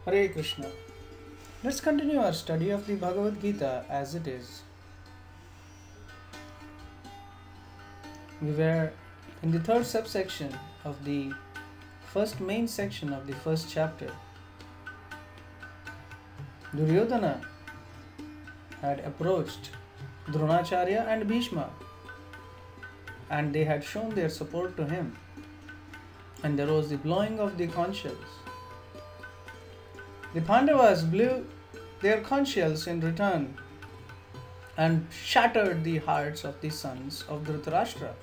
Hare Krishna. Let's continue our study of the Bhagavad-Gita as it is. We were in the third subsection of the first main section of the first chapter. Duryodhana had approached Dronacharya and Bhishma, and they had shown their support to him, and there was the blowing of the conch shells. The Pandavas blew their conch shells in return and shattered the hearts of the sons of Dhritarashtra.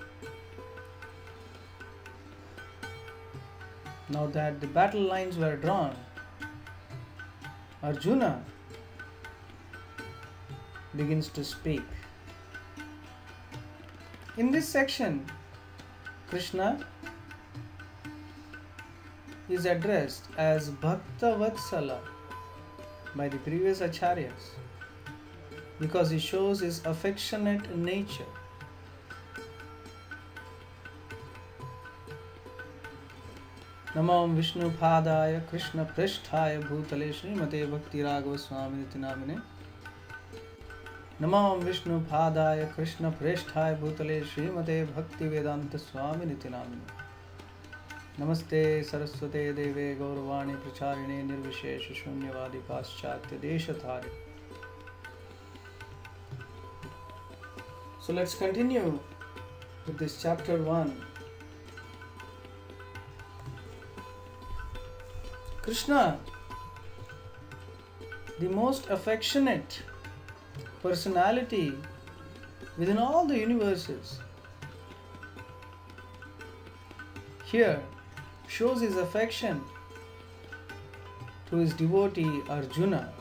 Now that the battle lines were drawn, Arjuna begins to speak. In this section, Krishna is addressed as Bhakta Vatsala by the previous acharyas because he shows his affectionate nature. Namam Vishnu Padaya Krishna Prishthaya Bhutale Srimate Bhakti Raghava Swami Nitinamine. Namam Vishnu Padaya Krishna Prishthaya Bhutale Srimate Bhakti Vedanta Swami Nitinamine. Namaste Saraswate Deve Gauravani Pracharine Nirvishesha Shunyavadi Paschatya Deshathari. So let's continue with this chapter 1. Krishna, the most affectionate personality within all the universes, here shows his affection to his devotee Arjuna.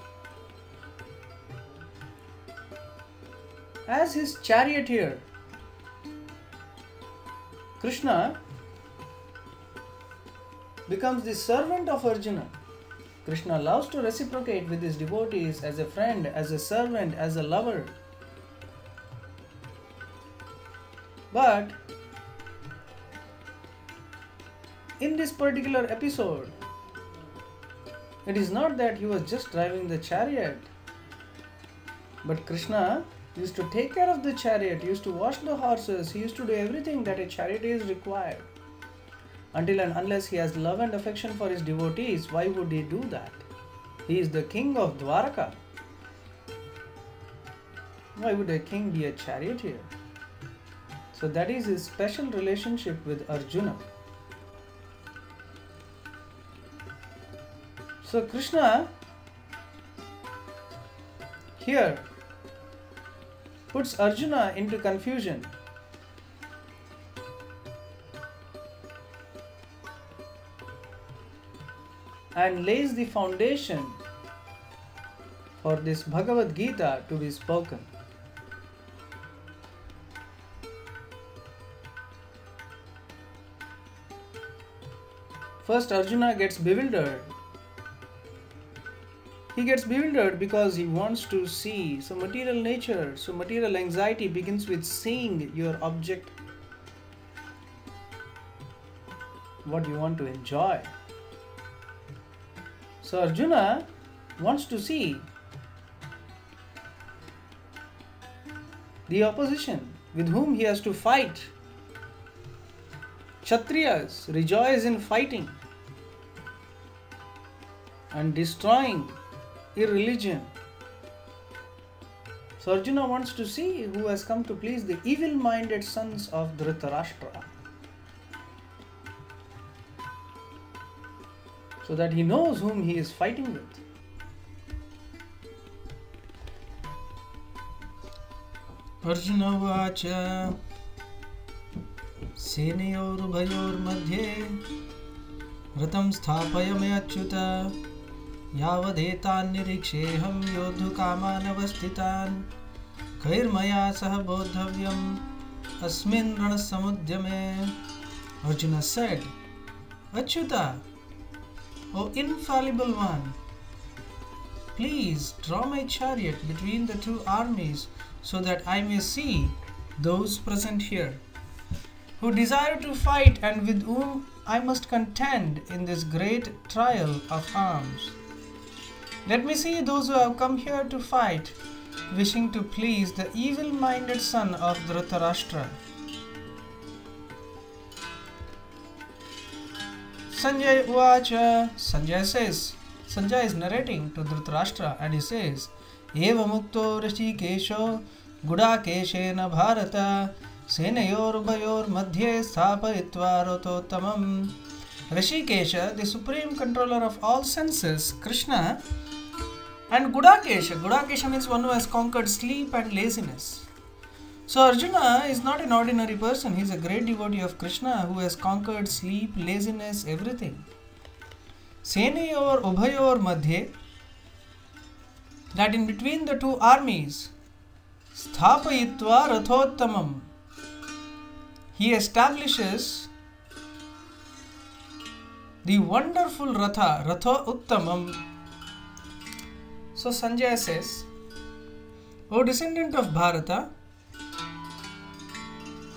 As his charioteer, Krishna becomes the servant of Arjuna. Krishna loves to reciprocate with his devotees as a friend, as a servant, as a lover. But in this particular episode, it is not that he was just driving the chariot, but Krishna used to take care of the chariot, he used to wash the horses, he used to do everything that a charioteer is required. Until and unless he has love and affection for his devotees, why would he do that? He is the king of Dwaraka. Why would a king be a charioteer? So that is his special relationship with Arjuna. So Krishna here puts Arjuna into confusion. And lays the foundation for this Bhagavad-Gita to be spoken. First, Arjuna gets bewildered. He gets bewildered because he wants to see. So material nature, so material anxiety begins with seeing your object, what you want to enjoy. So Arjuna wants to see the opposition with whom he has to fight. Kshatriyas rejoice in fighting and destroying irreligion. So Arjuna wants to see who has come to please the evil-minded sons of Dhritarashtra, so that he knows whom he is fighting with. Arjuna vacha senayor bhayor madhye ratam sthapayame achyuta yavadetan niriksheham yodhu kaman avasthitan kairmaya sah bodhavyam asmin ranasamudyame. Arjuna said, Achyuta, O infallible one, please draw my chariot between the two armies so that I may see those present here who desire to fight and with whom I must contend in this great trial of arms. Let me see those who have come here to fight, wishing to please the evil-minded son of Dhritarashtra. Sanjay Uvacha. Sanjay is narrating to Dhritarashtra and he says, Eva mukto Rishikesho Gudakeshena Bharata Senayor Ubayor Madhye Sthapayitva Rotottamam. Rishikesha, the supreme controller of all senses, Krishna, and Gudakesha. Gudakesha means one who has conquered sleep and laziness. So Arjuna is not an ordinary person. He is a great devotee of Krishna who has conquered sleep, laziness, everything. Senayor Ubhayor Madhye, that in between the two armies, Sthapayitva Rathottamam, he establishes the wonderful Ratha Uttamam. So Sanjaya says, O descendant of Bharata,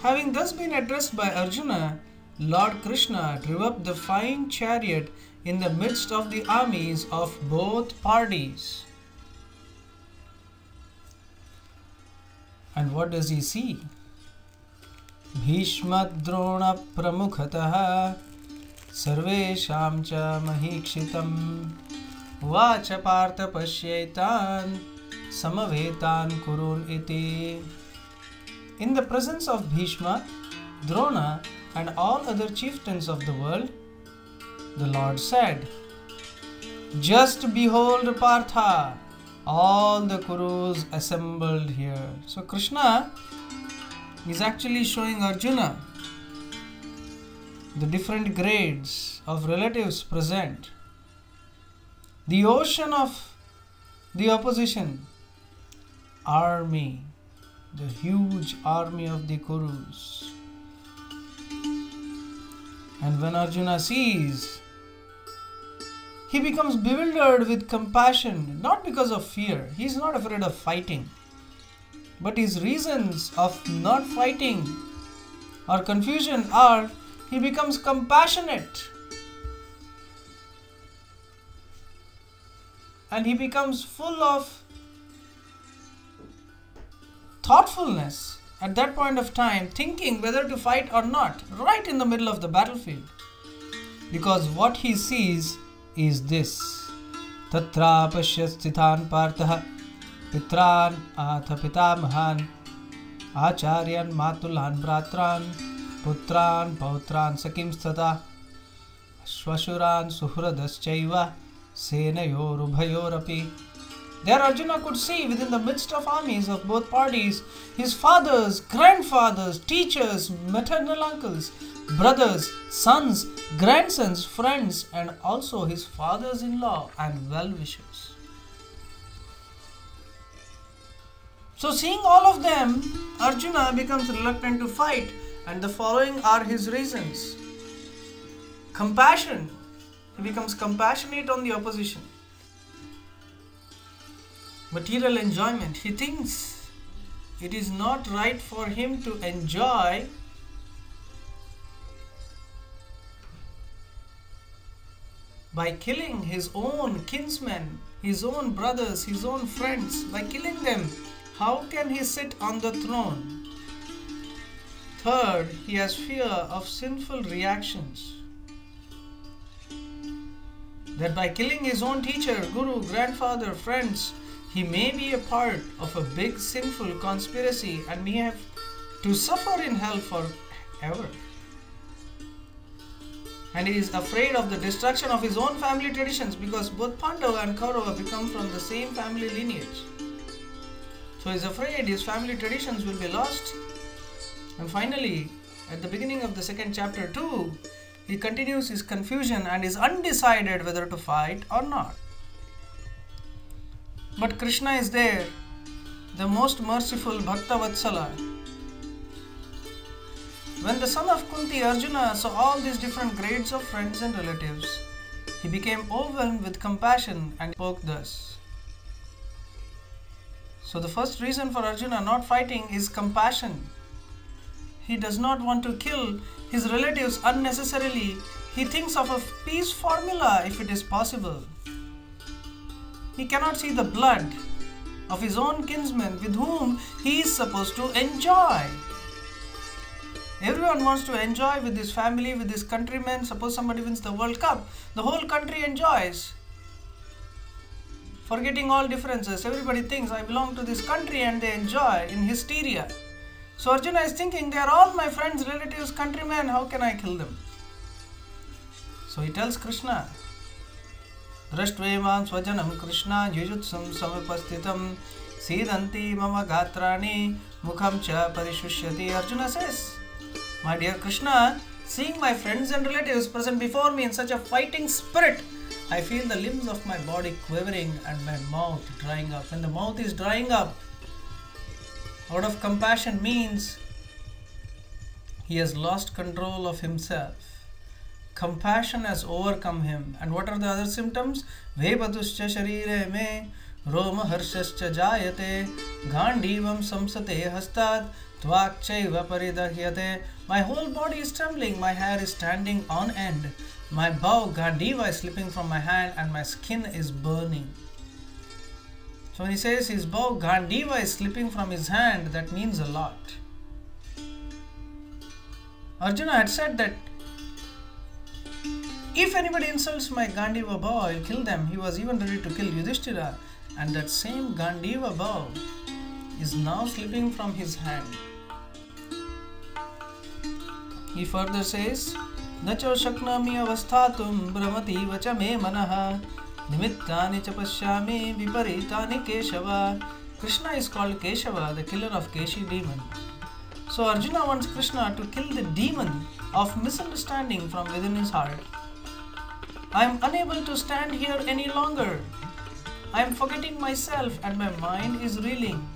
having thus been addressed by Arjuna, Lord Krishna drew up the fine chariot in the midst of the armies of both parties. And what does he see? Bhishma Drona Pramukhataha Sarvesham cha Mahikshitam Vacha Partha Pashyaitan Samavetan Kurun iti. In the presence of Bhishma, Drona and all other chieftains of the world, the Lord said, Just behold Partha, all the Kurus assembled here. So Krishna is actually showing Arjuna the different grades of relatives present. The ocean of the opposition army, the huge army of the Kurus. And when Arjuna sees, he becomes bewildered with compassion, not because of fear. He is not afraid of fighting. But his reasons of not fighting or confusion are, he becomes compassionate. And he becomes full of thoughtfulness at that point of time, thinking whether to fight or not, right in the middle of the battlefield. Because what he sees is this. Tatra pashyastithan partha pitran atha pitamahan acharyan matulhan bratran putran pautran sakim stata swashuran suhradaschaiva senayorubhayorapi. There Arjuna could see within the midst of armies of both parties his fathers, grandfathers, teachers, maternal uncles, brothers, sons, grandsons, friends, and also his fathers-in-law and well-wishers. So seeing all of them, Arjuna becomes reluctant to fight, and the following are his reasons. Compassion. He becomes compassionate on the opposition. Material enjoyment. He thinks it is not right for him to enjoy by killing his own kinsmen, his own brothers, his own friends. By killing them, how can he sit on the throne? Third, he has fear of sinful reactions. That by killing his own teacher, guru, grandfather, friends, he may be a part of a big sinful conspiracy and may have to suffer in hell forever. And he is afraid of the destruction of his own family traditions, because both Pandava and Kaurava become from the same family lineage. So he is afraid his family traditions will be lost. And finally, at the beginning of the second chapter 2, he continues his confusion and is undecided whether to fight or not. But Krishna is there, the most merciful Bhakta Vatsala. When the son of Kunti, Arjuna, saw all these different grades of friends and relatives, he became overwhelmed with compassion and spoke thus. So the first reason for Arjuna not fighting is compassion. He does not want to kill his relatives unnecessarily. He thinks of a peace formula if it is possible. he cannot see the blood of his own kinsmen with whom he is supposed to enjoy. Everyone wants to enjoy with his family, with his countrymen. Suppose somebody wins the World Cup, the whole country enjoys, forgetting all differences. Everybody thinks, I belong to this country, and they enjoy in hysteria. So Arjuna is thinking, they are all my friends, relatives, countrymen, how can I kill them? So he tells Krishna, Drashtvemam swajanam Krishna yujutsam samapastitam sidanti mama gatrani mukham cha parishusyati. Arjuna says, my dear Krishna, seeing my friends and relatives present before me in such a fighting spirit, I feel the limbs of my body quivering and my mouth drying up. When the mouth is drying up, out of compassion means he has lost control of himself. Compassion has overcome him. And what are the other symptoms? Vepatuscha sharire me roma harshascha jayate gandhivam samsate hastat tvakchaiva paridahyate. My whole body is trembling, my hair is standing on end, my bow Gandiva is slipping from my hand, and my skin is burning. So when he says his bow Gandiva is slipping from his hand, that means a lot. Arjuna had said that if anybody insults my Gandiva bow, I will kill them. He was even ready to kill Yudhishthira, and that same Gandiva bow is now slipping from his hand. He further says, Nacho shaknami avasthatum brahmati vacha me manaha nimittani cha pashyami viparitani Keshava. Krishna is called Keshava, the killer of Keshi demon. So Arjuna wants Krishna to kill the demon of misunderstanding from within his heart. I am unable to stand here any longer. I am forgetting myself and my mind is reeling.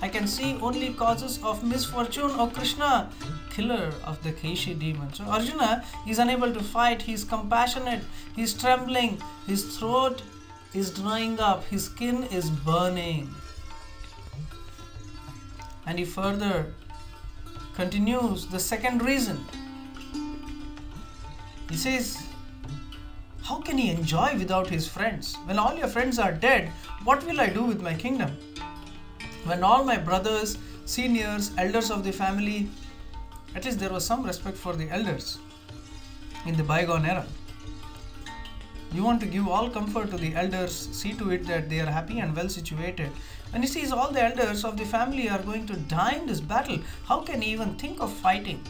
I can see only causes of misfortune, O Krishna, killer of the Keshi demon. So Arjuna is unable to fight, he is compassionate, he is trembling, his throat is drying up, his skin is burning. And he further continues the second reason. He says, how can he enjoy without his friends? When all your friends are dead, what will I do with my kingdom? When all my brothers, seniors, elders of the family, at least there was some respect for the elders in the bygone era. You want to give all comfort to the elders, see to it that they are happy and well situated. When he sees all the elders of the family are going to die in this battle, how can he even think of fighting?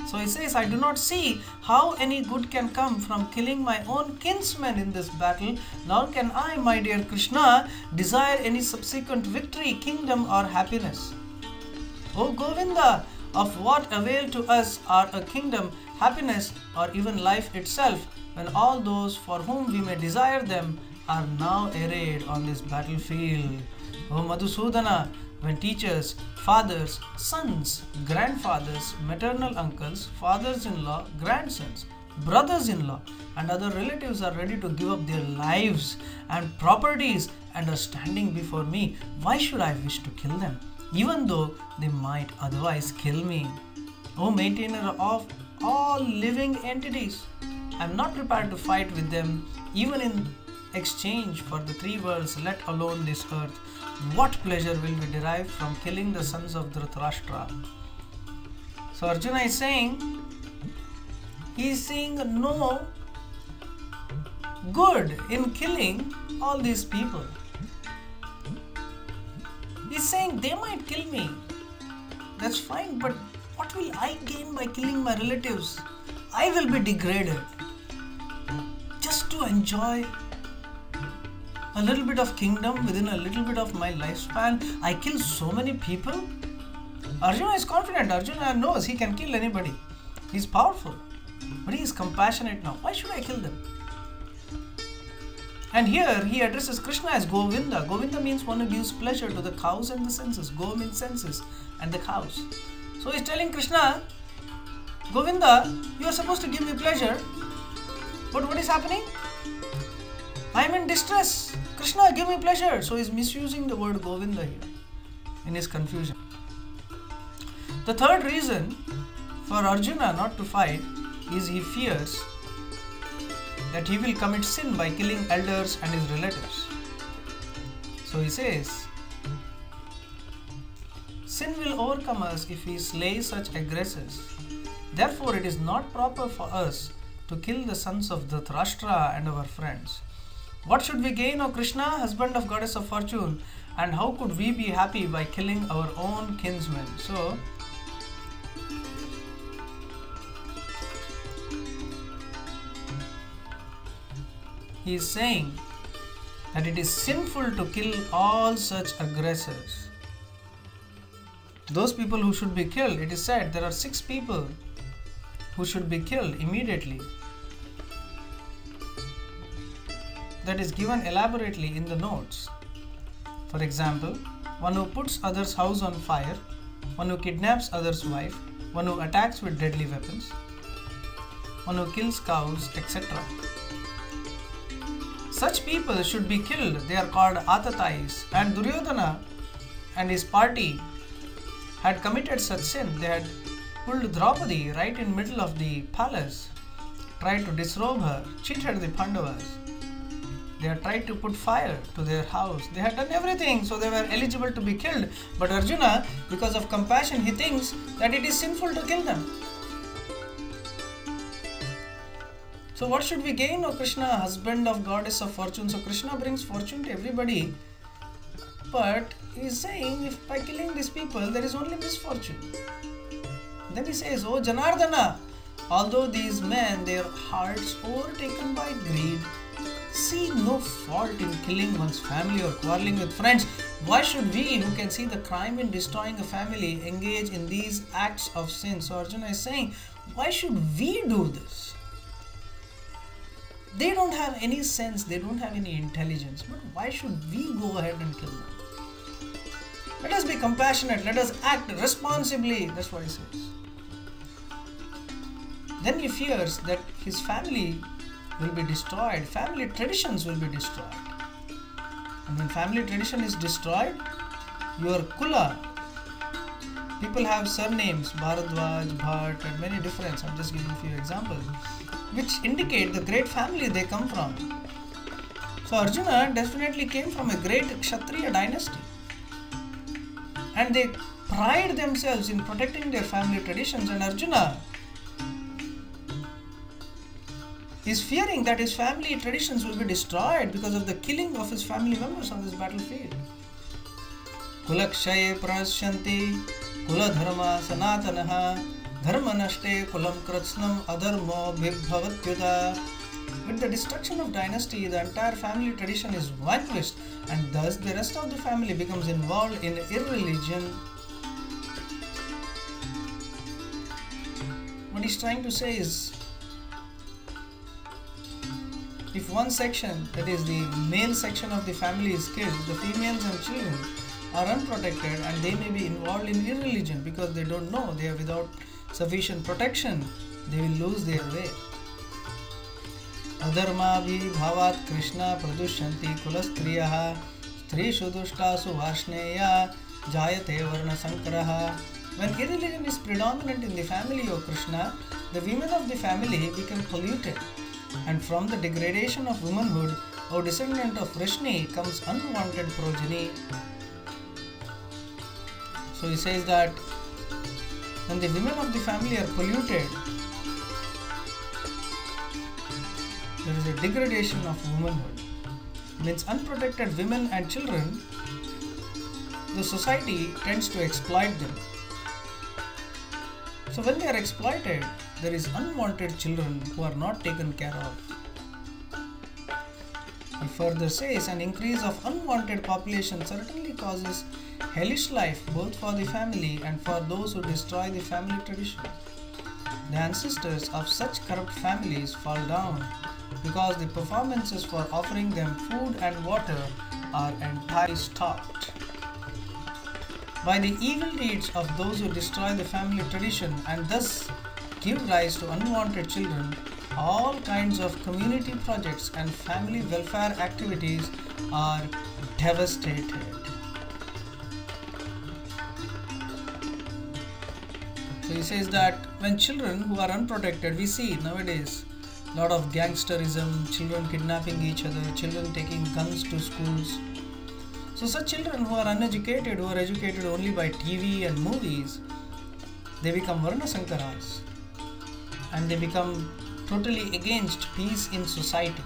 So he says, I do not see how any good can come from killing my own kinsmen in this battle, nor can I, my dear Krishna, desire any subsequent victory, kingdom or happiness. O Govinda, of what avail to us are a kingdom, happiness or even life itself, when all those for whom we may desire them are now arrayed on this battlefield. O Madhusudana, when teachers, fathers, sons, grandfathers, maternal uncles, fathers-in-law, grandsons, brothers-in-law and other relatives are ready to give up their lives and properties and are standing before me, why should I wish to kill them, even though they might otherwise kill me? O maintainer of all living entities, I am not prepared to fight with them, even in exchange for the three worlds, let alone this earth. What pleasure will we derive from killing the sons of Dhritarashtra? So Arjuna is saying, he is seeing no good in killing all these people. He is saying they might kill me. That's fine, but what will I gain by killing my relatives? I will be degraded. Just to enjoy a little bit of kingdom within a little bit of my lifespan, I kill so many people. Arjuna is confident. Arjuna knows he can kill anybody. He's powerful. But he is compassionate now. Why should I kill them? And here he addresses Krishna as Govinda. Govinda means one who gives pleasure to the cows and the senses. Go means senses and the cows. So he's telling Krishna, Govinda, you are supposed to give me pleasure. But what is happening? I am in distress. Krishna, give me pleasure. So he is misusing the word Govinda here in his confusion. The third reason for Arjuna not to fight is he fears that he will commit sin by killing elders and his relatives. So he says, sin will overcome us if we slay such aggressors. Therefore, it is not proper for us to kill the sons of Dhritarashtra and our friends. What should we gain, O Krishna, husband of goddess of fortune, and how could we be happy by killing our own kinsmen? So, he is saying that it is sinful to kill all such aggressors. Those people who should be killed, it is said there are 6 people who should be killed immediately. That is given elaborately in the notes. For example, one who puts others' house on fire, one who kidnaps others' wife, one who attacks with deadly weapons, one who kills cows, etc. Such people should be killed. They are called Atatais. And Duryodhana and his party had committed such sin. They had pulled Draupadi right in middle of the palace, tried to disrobe her, cheated the Pandavas. They had tried to put fire to their house. They had done everything, so they were eligible to be killed. But Arjuna, because of compassion, he thinks that it is sinful to kill them. So what should we gain, O Krishna, husband of goddess of fortune? So Krishna brings fortune to everybody, but he is saying if by killing these people there is only misfortune. Then he says, O Janardana, although these men, their hearts overtaken by greed, see no fault in killing one's family or quarreling with friends, why should we, who can see the crime in destroying a family, engage in these acts of sin? So Arjuna is saying, why should we do this? They don't have any sense, they don't have any intelligence, but why should we go ahead and kill them? Let us be compassionate, let us act responsibly. That's what he says. Then he fears that his family will be destroyed, family traditions will be destroyed. And when family tradition is destroyed, your Kula, people have surnames, Bharadwaj, Bhatt, and many different, I'm just giving a few examples, which indicate the great family they come from. So Arjuna definitely came from a great Kshatriya dynasty. And they pride themselves in protecting their family traditions, and Arjuna is fearing that his family traditions will be destroyed because of the killing of his family members on this battlefield. Kulakshaye prasyanti kula dharma sanatanaha dharma nashte kulam kratsnam adharmo vibhavatyuta. With the destruction of dynasty, the entire family tradition is vanquished, and thus the rest of the family becomes involved in irreligion. What he's trying to say is, if one section, that is the male section of the family, is killed, the females and children are unprotected and they may be involved in irreligion because they don't know, they are without sufficient protection, they will lose their way. Adharma bhi bhavat Krishna pradushyanti kulastriyaha strishu dushtasu varshneya jayate varna sankaraha. When irreligion is predominant in the family of Krishna, the women of the family become polluted, and from the degradation of womanhood, O descendant of Vrishni, comes unwanted progeny. So he says that when the women of the family are polluted, there is a degradation of womanhood. Means unprotected women and children, the society tends to exploit them. So when they are exploited, there is unwanted children who are not taken care of. He further says an increase of unwanted population certainly causes hellish life both for the family and for those who destroy the family tradition. The ancestors of such corrupt families fall down because the performances for offering them food and water are entirely stopped. By the evil deeds of those who destroy the family tradition and thus give rise to unwanted children, all kinds of community projects and family welfare activities are devastated. So he says that when children who are unprotected, we see nowadays a lot of gangsterism, children kidnapping each other, children taking guns to schools. So such children who are uneducated, who are educated only by TV and movies, they become Varna Sankaras and they become totally against peace in society.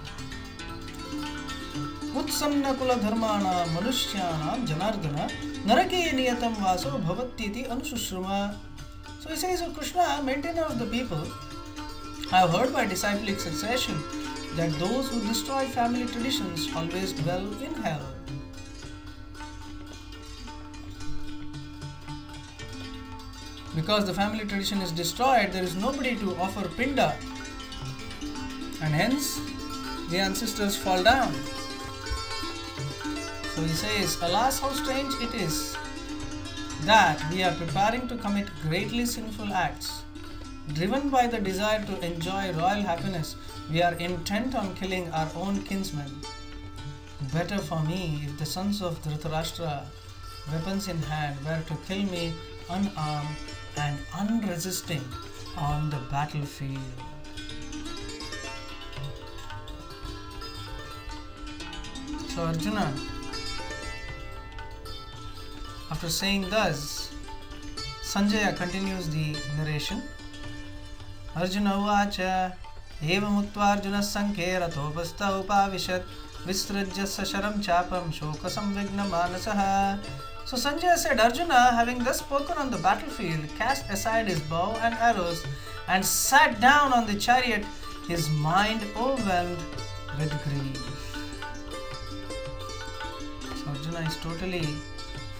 Utsanna kula dharmana manushyana janardana narake niyatam vaso bhavatyiti anushruma. So he says, Krishna, maintainer of the people, I have heard by disciplic succession that those who destroy family traditions always dwell in hell. Because the family tradition is destroyed, there is nobody to offer pinda, and hence the ancestors fall down. So he says, alas, how strange it is that we are preparing to commit greatly sinful acts. Driven by the desire to enjoy royal happiness, we are intent on killing our own kinsmen. Better for me if the sons of Dhritarashtra, weapons in hand, were to kill me unarmed and unresisting on the battlefield. So Arjuna, after saying thus, Sanjaya continues the narration. Arjuna uvacha evam uttva Arjuna sankhe ratopastha upavishat visrajya sasharam chapam shoka samvigna manasaha. So Sanjaya said, Arjuna, having thus spoken on the battlefield, cast aside his bow and arrows and sat down on the chariot, his mind overwhelmed with grief. So Arjuna is totally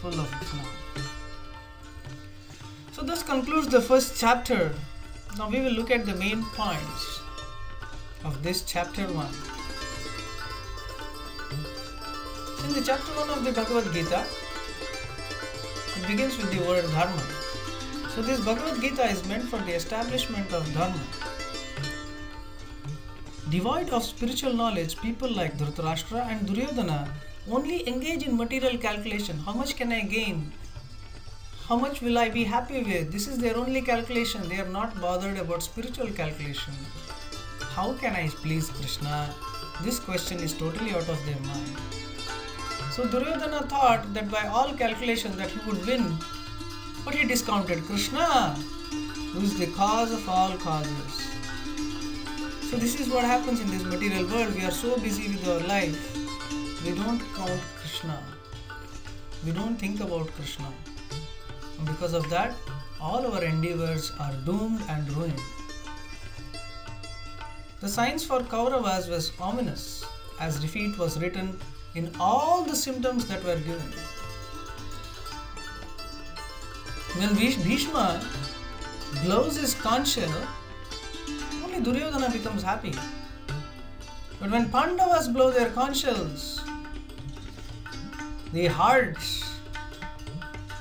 full of grief now. So this concludes the first chapter. Now we will look at the main points of this chapter 1. In the chapter 1 of the Bhagavad-Gita, it begins with the word dharma. So this Bhagavad-Gita is meant for the establishment of dharma. Devoid of spiritual knowledge, people like Dhritarashtra and Duryodhana only engage in material calculation. How much can I gain? How much will I be happy with? This is their only calculation. They are not bothered about spiritual calculation. How can I please Krishna? This question is totally out of their mind. So Duryodhana thought that by all calculations that he would win, but he discounted Krishna, who is the cause of all causes. So this is what happens in this material world. We are so busy with our life, we don't count Krishna. We don't think about Krishna. And because of that, all our endeavors are doomed and ruined. The signs for Kauravas was ominous, as defeat was written in all the symptoms that were given. When Bhishma blows his conch shell, only Duryodhana becomes happy. But when Pandavas blow their conch shells, the hearts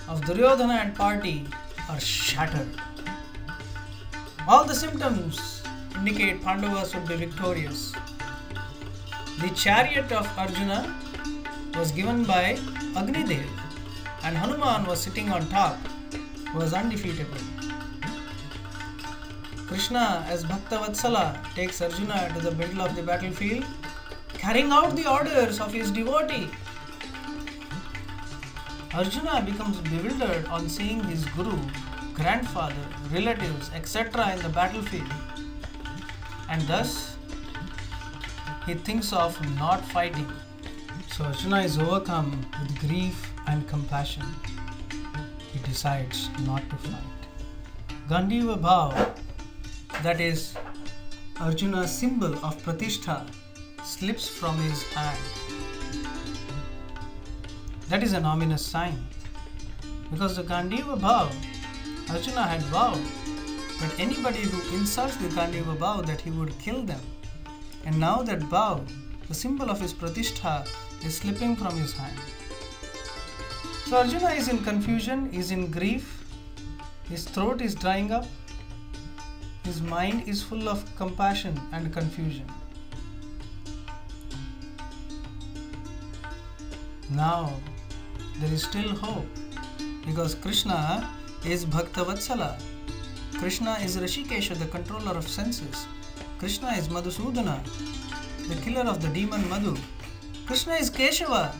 of Duryodhana and party are shattered. All the symptoms indicate Pandavas would be victorious. The chariot of Arjuna was given by Agnidev, and Hanuman was sitting on top, was undefeatable. Krishna, as Bhaktavatsala, takes Arjuna to the middle of the battlefield, carrying out the orders of his devotee. Arjuna becomes bewildered on seeing his guru, grandfather, relatives, etc. in the battlefield, and thus he thinks of not fighting. So Arjuna is overcome with grief and compassion. He decides not to fight. Gandiva Bhav, that is Arjuna's symbol of Pratishtha, slips from his hand. That is an ominous sign, because the Gandiva Bhav, Arjuna had vowed that anybody who insults the Gandiva Bhav, that he would kill them. And now that Bhav, the symbol of his Pratishtha, is slipping from his hand. So Arjuna is in confusion, is in grief, his throat is drying up, his mind is full of compassion and confusion. Now, there is still hope, because Krishna is Bhaktavatsala. Krishna is Rishikesha, the controller of senses. Krishna is Madhusudana, the killer of the demon Madhu. Krishna is Keshava,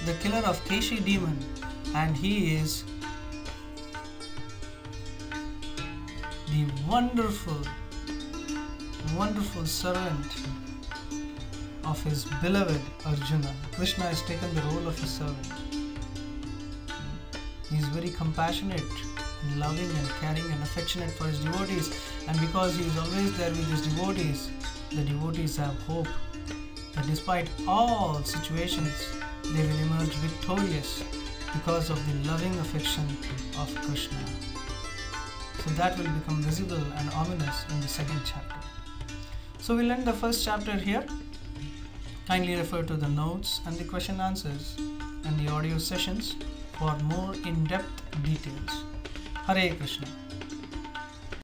the killer of Keshi demon, and he is the wonderful servant of his beloved Arjuna. Krishna has taken the role of a servant. He is very compassionate and loving and caring and affectionate for his devotees, and because he is always there with his devotees, the devotees have hope that despite all situations they will emerge victorious because of the loving affection of Krishna. So that will become visible and ominous in the second chapter. So we'll end the first chapter here. Kindly refer to the notes and the question answers and the audio sessions for more in-depth details. Hare Krishna.